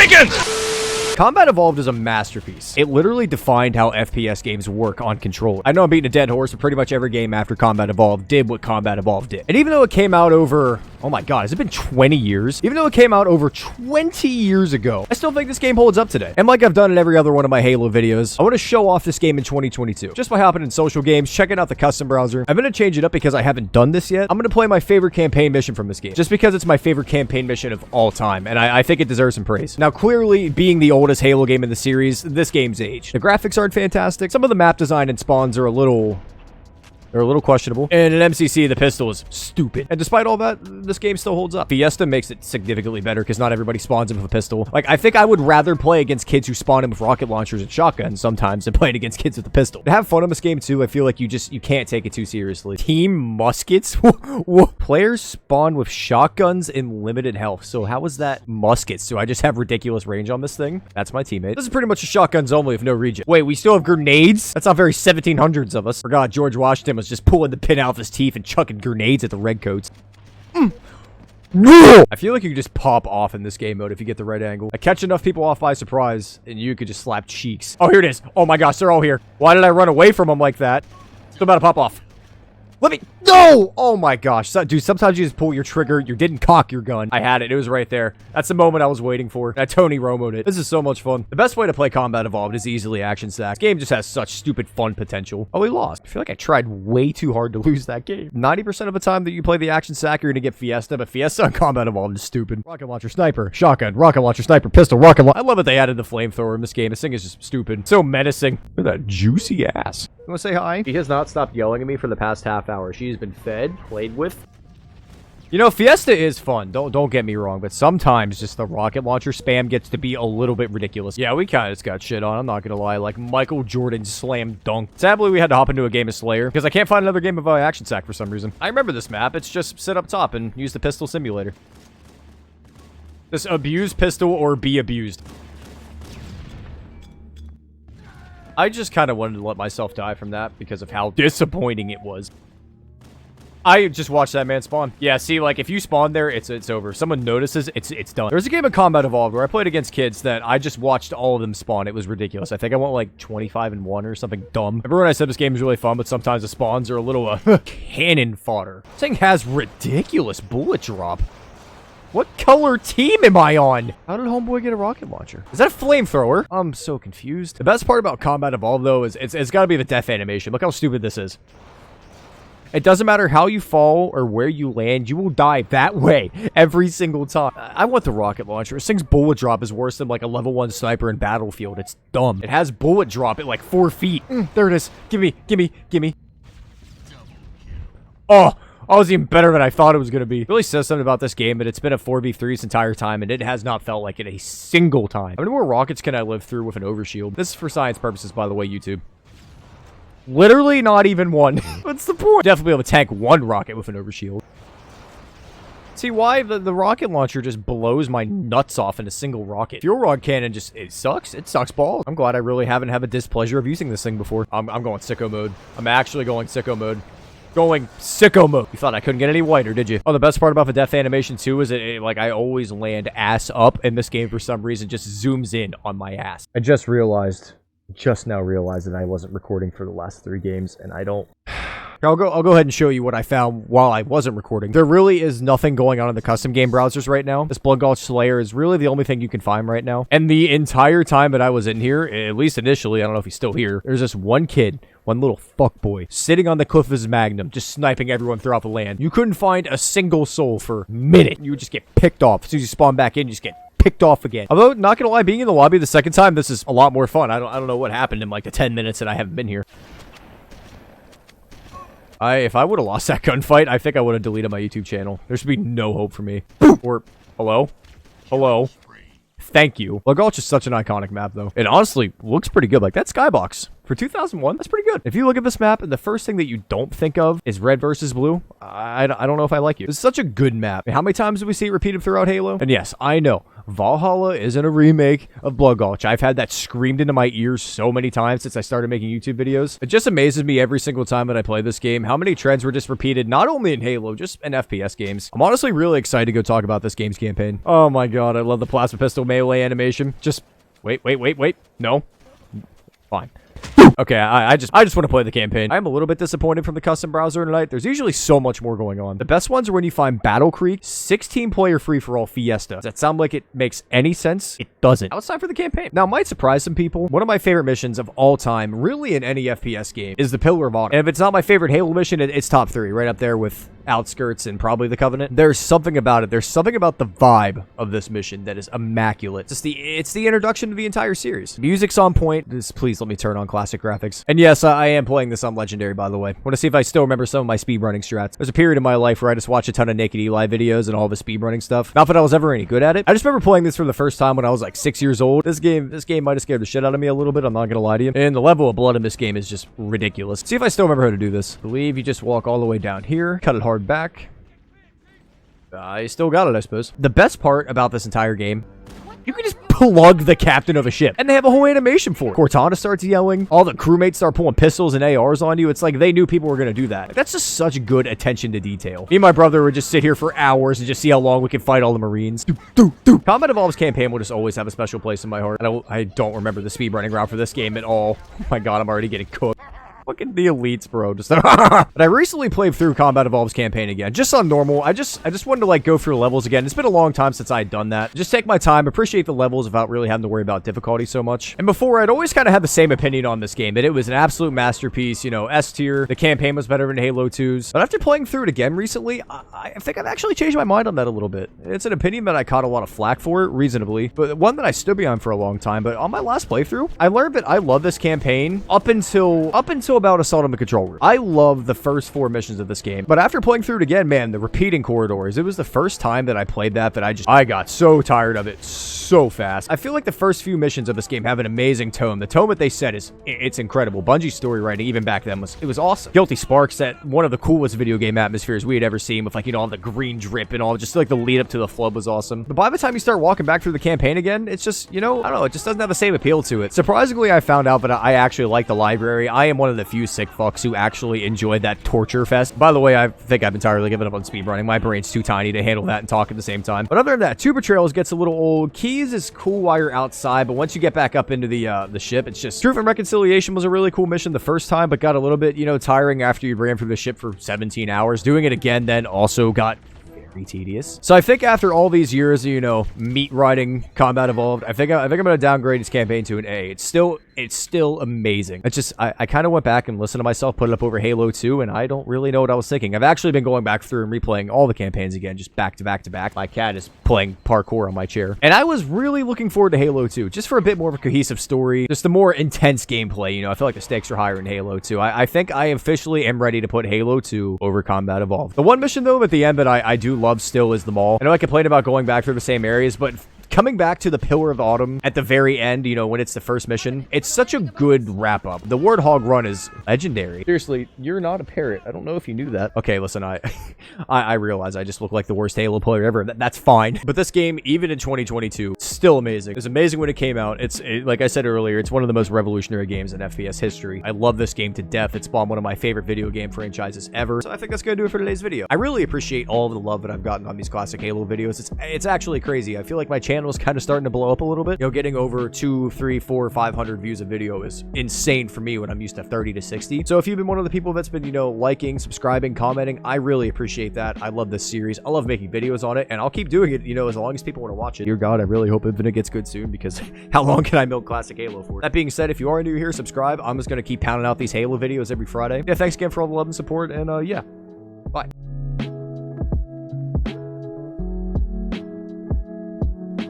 Jenkins! Combat Evolved is a masterpiece. It literally defined how FPS games work on controller. I know I'm beating a dead horse, but pretty much every game after Combat Evolved did what Combat Evolved did. And even though it came out over, oh my god, has it been 20 years? Even though it came out over 20 years ago, I still think this game holds up today. And like I've done in every other one of my Halo videos, I want to show off this game in 2022. Just by hopping in social games, checking out the custom browser. I'm going to change it up because I haven't done this yet. I'm going to play my favorite campaign mission from this game, just because it's my favorite campaign mission of all time, and I think it deserves some praise. Now, clearly, being the oldest Halo game in the series, this game's aged. The graphics aren't fantastic. Some of the map design and spawns are a little questionable. And in MCC, the pistol is stupid. And despite all that, this game still holds up. Fiesta makes it significantly better because not everybody spawns him with a pistol. Like, I think I would rather play against kids who spawn him with rocket launchers and shotguns sometimes than playing against kids with a pistol. To have fun in this game too, I feel like you can't take it too seriously. Team muskets? Players spawn with shotguns in limited health. So how is that muskets? Do I just have ridiculous range on this thing? That's my teammate. This is pretty much a shotguns only with no regen. Wait, we still have grenades? That's not very 1700s of us. Forgot George Washington was just pulling the pin out of his teeth and chucking grenades at the redcoats. No! I feel like you can just pop off in this game mode if you get the right angle. I catch enough people off by surprise, and you could just slap cheeks. Oh, here it is. Oh my gosh, they're all here. Why did I run away from them like that? Still about to pop off. Let me... No! Oh my gosh. Dude, sometimes you just pull your trigger. You didn't cock your gun. I had it. It was right there. That's the moment I was waiting for. I Tony Romo'd it. This is so much fun. The best way to play Combat Evolved is easily action stacked. This game just has such stupid fun potential. Oh, we lost. I feel like I tried way too hard to lose that game. 90% of the time that you play the action stack, you're gonna get Fiesta, but Fiesta on Combat Evolved is stupid. Rocket launcher, sniper, shotgun, rocket launcher, sniper, pistol, rocket launcher. I love that they added the flamethrower in this game. This thing is just stupid. So menacing. Look at that juicy ass. You wanna say hi? She has not stopped yelling at me for the past half hour. She's been fed, played with. You know, Fiesta is fun. Don't get me wrong, but sometimes just the rocket launcher spam gets to be a little bit ridiculous. Yeah, we kind of just got shit on. I'm not gonna lie. Like Michael Jordan slam dunk. Sadly, we had to hop into a game of Slayer because I can't find another game of action sack for some reason. I remember this map. It's just sit up top and use the pistol simulator. Just abuse pistol or be abused. I just kind of wanted to let myself die from that because of how disappointing it was. I just watched that man spawn. Yeah, see, like, if you spawn there, it's over. If someone notices, it's done. There's a game of Combat Evolved where I played against kids that I just watched all of them spawn. It was ridiculous. I think I went, like, 25-1 or something dumb. Everyone I said this game is really fun, but sometimes the spawns are a little, cannon fodder. This thing has ridiculous bullet drop. What color team am I on? How did Homeboy get a rocket launcher? Is that a flamethrower? I'm so confused. The best part about Combat Evolved, though, is it's got to be the death animation. Look how stupid this is. It doesn't matter how you fall or where you land, you will die that way every single time. I want the rocket launcher. This thing's bullet drop is worse than like a level 1 sniper in Battlefield. It's dumb. It has bullet drop at like 4 feet. There it is. Gimme, gimme, gimme. Oh, I was even better than I thought it was going to be. It really says something about this game that it's been a 4v3 this entire time, and it has not felt like it a single time. How many more rockets can I live through with an overshield? This is for science purposes, by the way, YouTube. Literally not even one. What's the point? Definitely be able to tank one rocket with an overshield. See why the rocket launcher just blows my nuts off in a single rocket. Fuel rod cannon just, it sucks. It sucks balls. I'm glad I really haven't had a displeasure of using this thing before. I'm going sicko mode. I'm actually going sicko mode. Going sicko mode. You thought I couldn't get any whiter, did you? Oh, the best part about the death animation too is like I always land ass up, and this game for some reason just zooms in on my ass. I just now realized that I wasn't recording for the last 3 games, and I don't... I'll go ahead and show you what I found while I wasn't recording. There really is nothing going on in the custom game browsers right now. This Blood Gulch Slayer is really the only thing you can find right now. And the entire time that I was in here, at least initially, I don't know if he's still here, there's this one kid, one little fuckboy, sitting on the cliff of his magnum, just sniping everyone throughout the land. You couldn't find a single soul for a minute. You would just get picked off. As soon as you spawn back in, you just get picked off again. Although, not gonna lie, being in the lobby the second time, this is a lot more fun. I don't know what happened in like the 10 minutes that I haven't been here. If I would have lost that gunfight, I think I would have deleted my YouTube channel. There should be no hope for me. Or, hello? Hello? Thank you. Blood Gulch is such an iconic map, though. It honestly looks pretty good. Like, that skybox for 2001, that's pretty good. If you look at this map, and the first thing that you don't think of is red versus blue, I don't know if I like you. It's such a good map. How many times do we see it repeated throughout Halo? And yes, I know. Valhalla isn't a remake of Blood Gulch. I've had that screamed into my ears so many times since I started making YouTube videos. It just amazes me every single time that I play this game how many trends were just repeated, not only in Halo, just in FPS games. I'm honestly really excited to go talk about this game's campaign. Oh my god, I love the plasma pistol melee animation. Just wait. No. Fine. Okay, I just want to play the campaign. I'm a little bit disappointed from the custom browser tonight. There's usually so much more going on. The best ones are when you find Battle Creek, 16-player free-for-all Fiesta. Does that sound like it makes any sense? It doesn't. Now it's time for the campaign. Now, it might surprise some people. One of my favorite missions of all time, really in any FPS game, is the Pillar of Autumn. And if it's not my favorite Halo mission, it's top 3, right up there with Outskirts and probably the Covenant. There's something about it. There's something about the vibe of this mission that is immaculate. It's the introduction to the entire series. Music's on point. Please let me turn on classic graphics. And yes, I am playing this on Legendary, by the way. Want to see if I still remember some of my speedrunning strats. There's a period in my life where I just watched a ton of Naked Eli videos and all the speedrunning stuff. Not that I was ever any good at it. I just remember playing this for the first time when I was like 6 years old. This game might have scared the shit out of me a little bit. I'm not gonna lie to you. And the level of blood in this game is just ridiculous. See if I still remember how to do this. I believe you just walk all the way down here, cut it hard back. I still got it, I suppose. The best part about this entire game, you can just plug the captain of a ship. And they have a whole animation for it. Cortana starts yelling. All the crewmates start pulling pistols and ARs on you. It's like they knew people were going to do that. That's just such good attention to detail. Me and my brother would just sit here for hours and just see how long we can fight all the Marines. Combat Evolved's campaign will just always have a special place in my heart. I don't remember the speedrunning route for this game at all. Oh my god, I'm already getting cooked. Fucking the elites, bro. Just but I recently played through Combat Evolved's campaign again, just on normal. I just wanted to like go through the levels again. It's been a long time since I had done that. Just take my time, appreciate the levels without really having to worry about difficulty so much. And before, I'd always kind of had the same opinion on this game, that it was an absolute masterpiece, you know, S tier. The campaign was better than Halo 2's. But after playing through it again recently, I think I've actually changed my mind on that a little bit. It's an opinion that I caught a lot of flack for, reasonably, but one that I stood behind for a long time. But on my last playthrough, I learned that I love this campaign up until about Assault on the Control Room. I love the first 4 missions of this game, but after playing through it again, man, the repeating corridors, it was the first time that I played that I got so tired of it so fast. I feel like the first few missions of this game have an amazing tone. The tone that they set it's incredible. Bungie's story writing, even back then, was awesome. Guilty Spark set one of the coolest video game atmospheres we had ever seen, with like, you know, all the green drip and all, just like the lead up to the flood was awesome. But by the time you start walking back through the campaign again, it's just, you know, I don't know, it just doesn't have the same appeal to it. Surprisingly, I found out that I actually like the library. I am one of the few sick fucks who actually enjoyed that torture fest. By the way, I think I've entirely given up on speedrunning. My brain's too tiny to handle that and talk at the same time. But other than that, 2 Betrayals gets a little old. Keys is cool while you're outside, but once you get back up into the ship, it's just... Truth and Reconciliation was a really cool mission the first time, but got a little bit, you know, tiring after you ran through the ship for 17 hours. Doing it again then also got very tedious. So I think after all these years of, you know, meat riding Combat Evolved, I think I'm going to downgrade its campaign to an A. It's still amazing. It's just, I kind of went back and listened to myself, put it up over Halo 2, and I don't really know what I was thinking. I've actually been going back through and replaying all the campaigns again, just back to back to back. My cat is playing parkour on my chair. And I was really looking forward to Halo 2, just for a bit more of a cohesive story, just a more intense gameplay, you know. I feel like the stakes are higher in Halo 2. I think I officially am ready to put Halo 2 over Combat Evolved. The one mission, though, at the end that I do love still is the mall. I know I complain about going back through the same areas, but coming back to the Pillar of Autumn at the very end, you know, when it's the first mission, it's such a good wrap-up. The Warthog run is legendary. Seriously, you're not a parrot. I don't know if you knew that. Okay, listen, I realize I just look like the worst Halo player ever. That's fine. But this game, even in 2022, still amazing. It was amazing when it came out. Like I said earlier, it's one of the most revolutionary games in FPS history. I love this game to death. It spawned one of my favorite video game franchises ever. So I think that's gonna do it for today's video. I really appreciate all of the love that I've gotten on these classic Halo videos. It's actually crazy. I feel like my channel is kind of starting to blow up a little bit. You know, getting over 200, 300, 400, 500 views a video is insane for me when I'm used to 30 to 60. So if you've been one of the people that's been, you know, liking, subscribing, commenting, I really appreciate that. I love this series. I love making videos on it, and I'll keep doing it, you know, as long as people want to watch it. Dear God, I really hope Infinite gets good soon, because how long can I milk classic Halo for? That being said, if you are new here, subscribe. I'm just going to keep pounding out these Halo videos every Friday. Yeah, thanks again for all the love and support, and yeah.